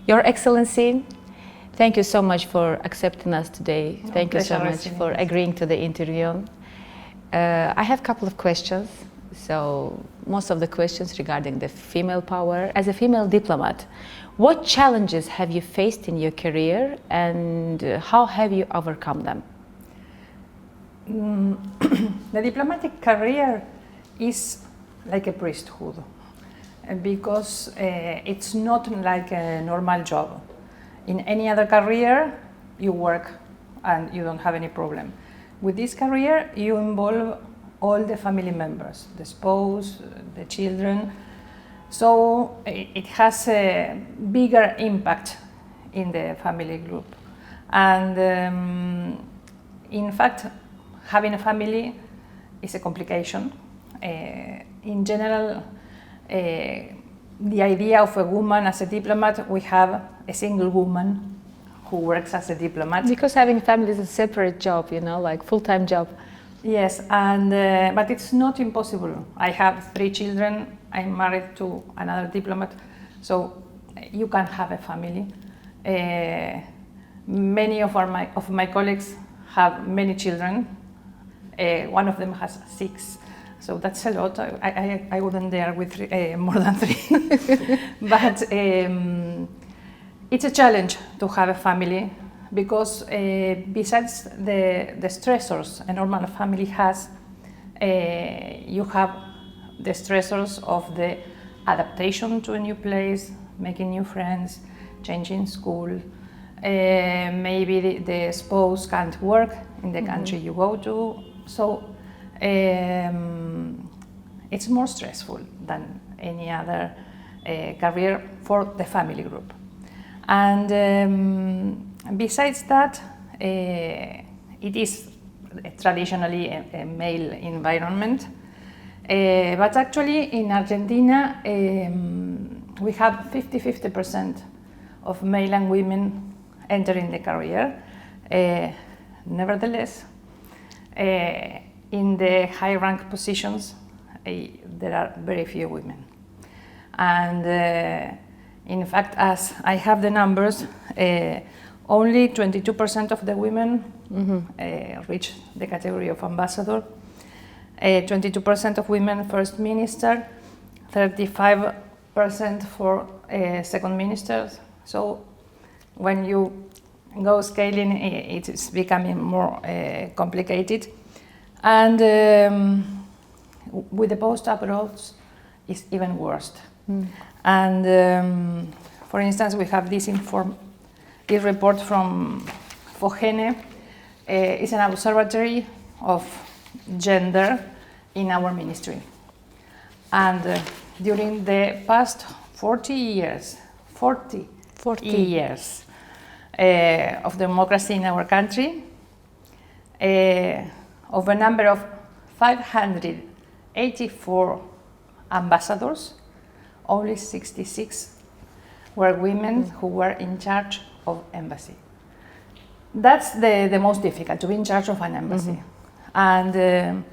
Your Excellency, thank you so much for accepting us today. Thank you so much for agreeing to the interview. I have a couple of questions. So most of the questions regarding the female power. As a female diplomat, what challenges have you faced in your career and how have you overcome them? The diplomatic career is like a priesthood because it's not like a normal job. In any other career, you work and you don't have any problem. With this career, you involve all the family members, the spouse, the children. So it has a bigger impact in the family group. And in fact, having a family is a complication. In general, the idea of a woman as a diplomat, we have a single woman who works as a diplomat. Because having family is a separate job, you know, like full-time job. Yes, and but it's not impossible. I have 3 children. I'm married to another diplomat, so you can have a family. Many of my colleagues have many children. One of them has 6, so that's a lot. I wouldn't dare with more than 3. But it's a challenge to have a family because besides the stressors a normal family has, you have the stressors of the adaptation to a new place, making new friends, changing school. Maybe the spouse can't work in the country you go to. So it's more stressful than any other career for the family group. And besides that, it is traditionally a male environment. But actually in Argentina, we have 50-50% of male and women entering the career. Nevertheless, in the high rank positions, there are very few women. And in fact, as I have the numbers, only 22% of the women reach the category of ambassador, 22% of women first minister, 35% for second ministers. So when you go scaling, it is becoming more complicated. And with the post abroad, it's even worse. And for instance, we have this report from Fogene. It's an observatory of gender in our ministry. And during the past 40 years of democracy in our country, of a number of 584 ambassadors, only 66 were women who were in charge of embassy. That's the most difficult, to be in charge of an embassy. And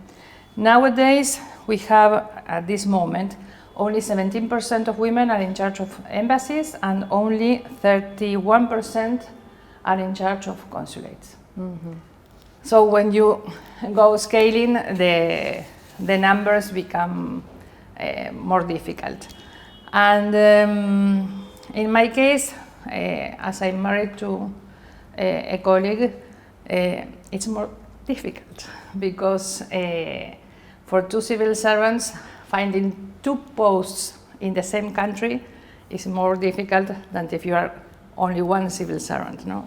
nowadays, we have, at this moment, only 17% of women are in charge of embassies and only 31% are in charge of consulates. So when you go scaling, the numbers become more difficult. And in my case, as I'm married to a colleague, it's more difficult because for 2 civil servants, finding 2 posts in the same country is more difficult than if you are only 1 civil servant, no?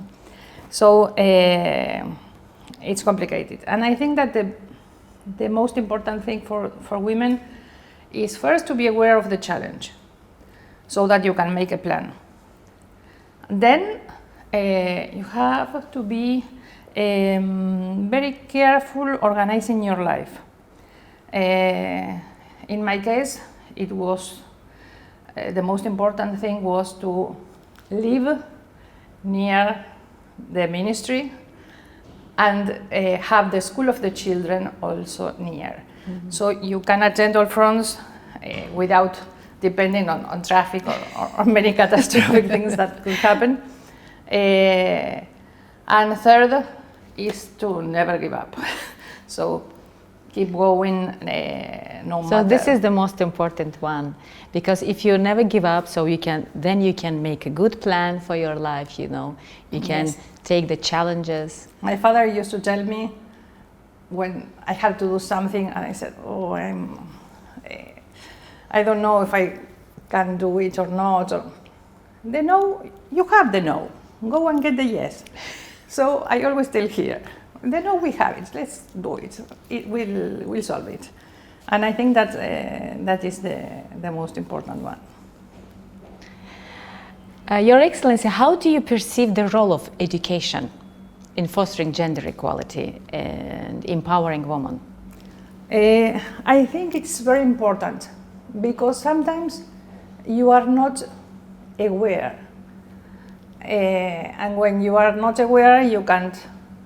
So it's complicated. And I think that the most important thing for women is first to be aware of the challenge so that you can make a plan. Then you have to be very careful organizing your life. In my case, it was the most important thing was to live near the ministry and have the school of the children also near. So you can attend all fronts without depending on traffic or many catastrophic things that could happen. And third is to never give up. So keep going, no matter. So this is the most important one, because if you never give up, so you can make a good plan for your life. You can take the challenges. My father used to tell me when I had to do something, and I said, "Oh, I don't know if I can do it or not." Or, the no, you have the no. Go and get the yes. So I always tell here, the no, we have it. Let's do it. We'll solve it. And I think that that is the most important one. Your Excellency, how do you perceive the role of education in fostering gender equality and empowering women? I think it's very important, because sometimes you are not aware. And when you are not aware, you can't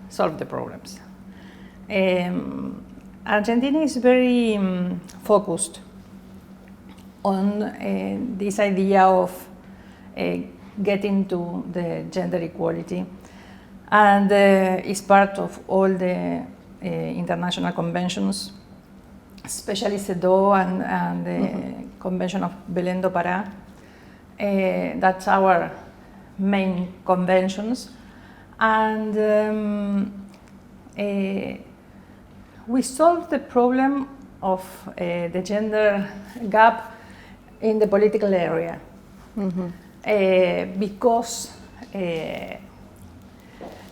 solve the problems. Argentina is very focused on this idea of getting to the gender equality, and is part of all the international conventions, especially CEDAW and the Convention of Belém do Pará. That's our main conventions, and we solved the problem of the gender gap in the political area, because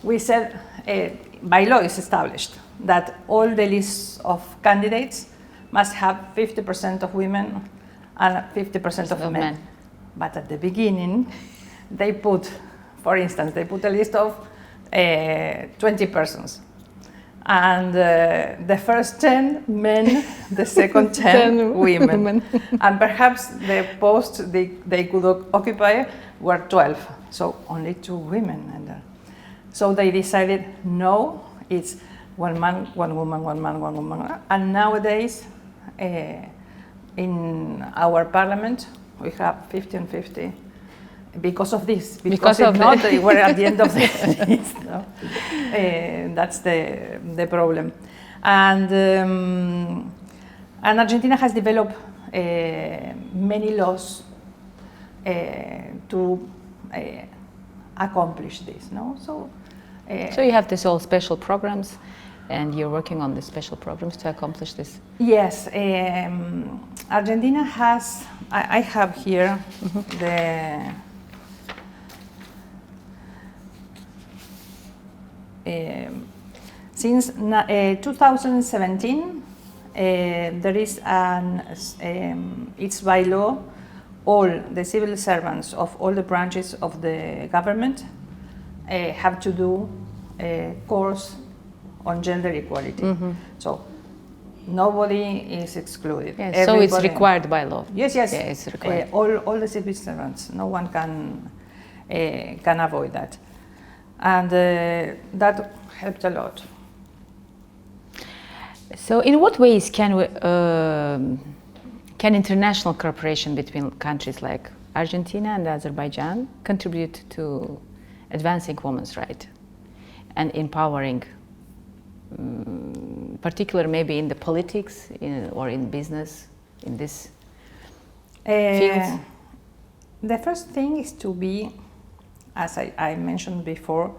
we said by law is established that all the lists of candidates must have 50% of women and 50% of men. But at the beginning, they put, for instance, a list of 20 persons. And the first 10 men, the second 10 women. And perhaps the posts they could occupy were 12, so only 2 women. And so they decided, no, it's 1 man, 1 woman, 1 man, 1 woman. And nowadays, in our parliament, we have 50 and 50. Because of this, because if not, they were at the end of the list. No? That's the problem. And Argentina has developed many laws to accomplish this. No, so you have this all special programs, and you're working on the special programs to accomplish this. Yes, Argentina has. I have here the. Since 2017, there is it's by law, all the civil servants of all the branches of the government have to do a course on gender equality. So nobody is excluded. Yes, so it's required by law. Yes, yes. Yeah, it's required. All the civil servants, no one can avoid that. And that helped a lot. So, in what ways can international cooperation between countries like Argentina and Azerbaijan contribute to advancing women's rights and empowering, particularly maybe in the politics or in business, in this field? The first thing is to be, as I mentioned before,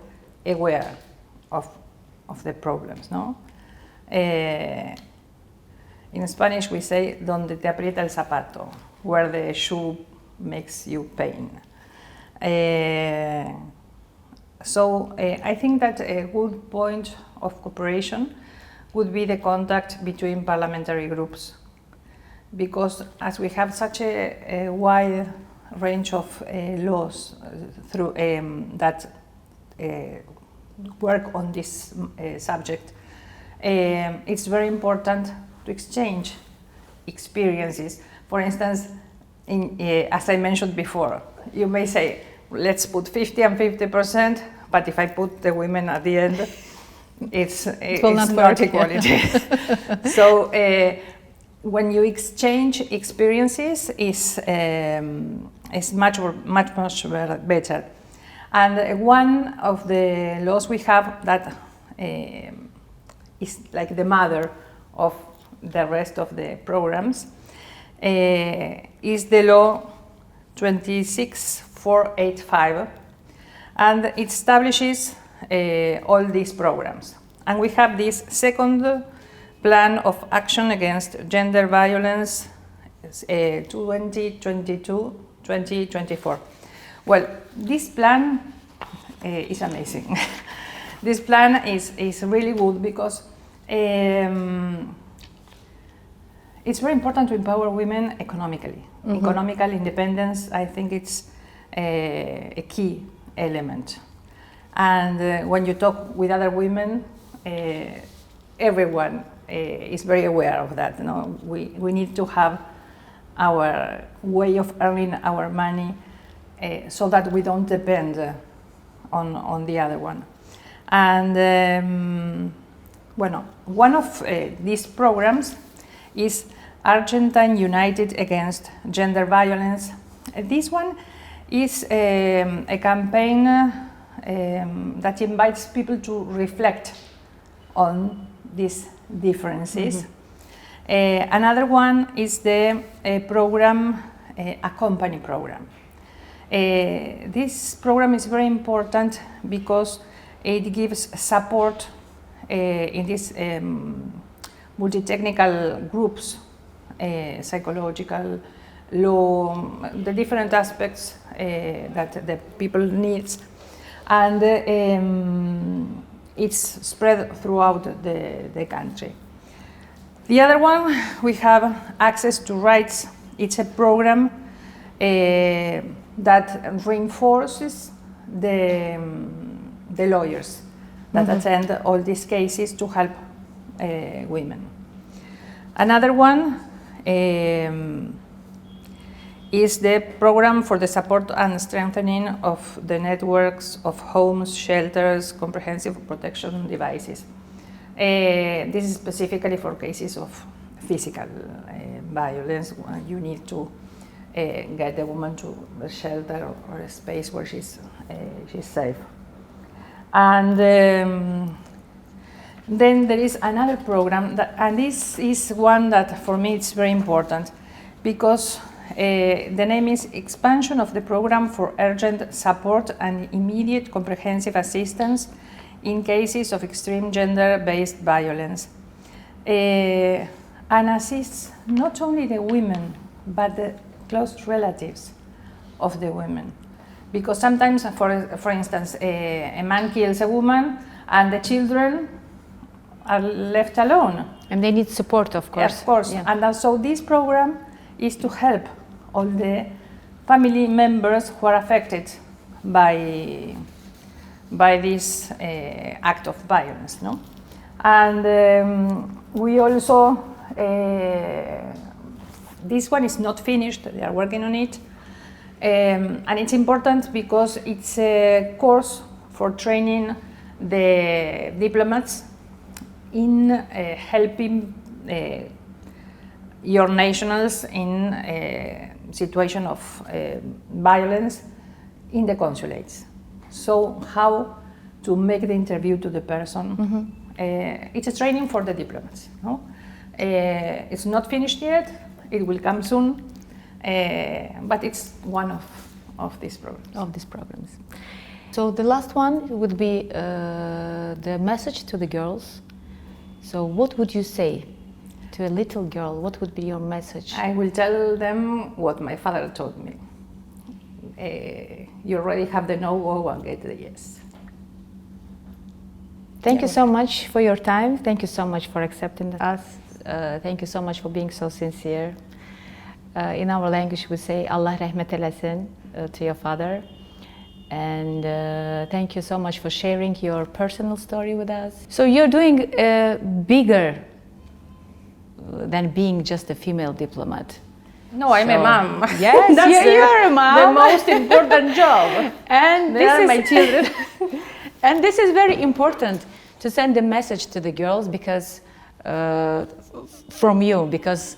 aware of the problems, no? In Spanish we say, donde te aprieta el zapato, where the shoe makes you pain. So I think that a good point of cooperation would be the contact between parliamentary groups, because as we have such a wide range of laws through that work on this subject, it's very important to exchange experiences. For instance, as I mentioned before, you may say, let's put 50 and 50%, but if I put the women at the end, it's not equality. So when you exchange experiences is much better. And one of the laws we have that is like the mother of the rest of the programs is the law 26485, and it establishes all these programs. And we have this second plan of action against gender violence 2022-2024. Well, this plan is amazing. This plan is really good because it's very important to empower women economically. Mm-hmm. Economical independence, I think it's a key element. And when you talk with other women, everyone is very aware of that. You know? We need to have our way of earning our money so that we don't depend on the other one. And one of these programs is Argentine United Against Gender Violence. This one is a campaign that invites people to reflect on these differences. Mm-hmm. Another one is the program, Accompany program. This program is very important because it gives support in these multi-technical groups, psychological, law, the different aspects that the people needs, and it's spread throughout the country. The other one, we have Access to Rights. It's a program that reinforces the lawyers that mm-hmm. attend all these cases to help women. Another one is the program for the support and strengthening of the networks of homes, shelters, comprehensive protection devices. This is specifically for cases of physical violence. You need to get the woman to a shelter or a space where she's safe. And then there is another program, and this is one that for me it's very important because the name is Expansion of the Program for Urgent Support and Immediate Comprehensive Assistance in Cases of Extreme Gender-Based Violence, and assists not only the women but the close relatives of the women. Because sometimes, for instance, a man kills a woman and the children are left alone. And they need support, of course. Of course. Yeah. And so this program is to help all the family members who are affected by this act of violence. No? And we also, this one is not finished, they are working on it. And it's important because it's a course for training the diplomats in helping your nationals in a situation of violence in the consulates. So how to make the interview to the person. Mm-hmm. It's a training for the diplomats. No? It's not finished yet, it will come soon. But it's one of these programs. So the last one would be the message to the girls. So what would you say to a little girl? What would be your message? I will tell them what my father told me. You already have the no, go and get the yes. Thank you so much for your time. Thank you so much for accepting us. Thank you so much for being so sincere. In our language we say Allah rahmet eylesin to your father, and thank you so much for sharing your personal story with us. So you're doing bigger than being just a female diplomat. No, I'm a mom. Yes, you're a mom. The most important job. And they are my children. And this is very important to send a message to the girls because from you, because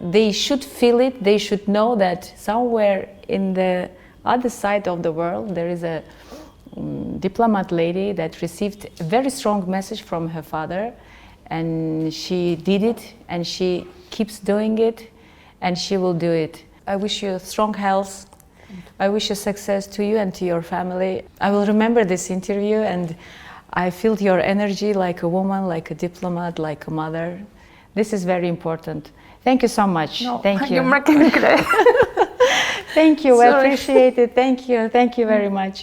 they should feel it. They should know that somewhere in the other side of the world there is a diplomat lady that received a very strong message from her father, and she did it, and she keeps doing it, and she will do it. I wish you strong health. I wish you success to you and to your family. I will remember this interview, and I feel your energy like a woman, like a diplomat, like a mother. This is very important. Thank you so much. No, thank you. You're making me cry. Thank you. I Sorry. appreciate it. Thank you. Thank you very much.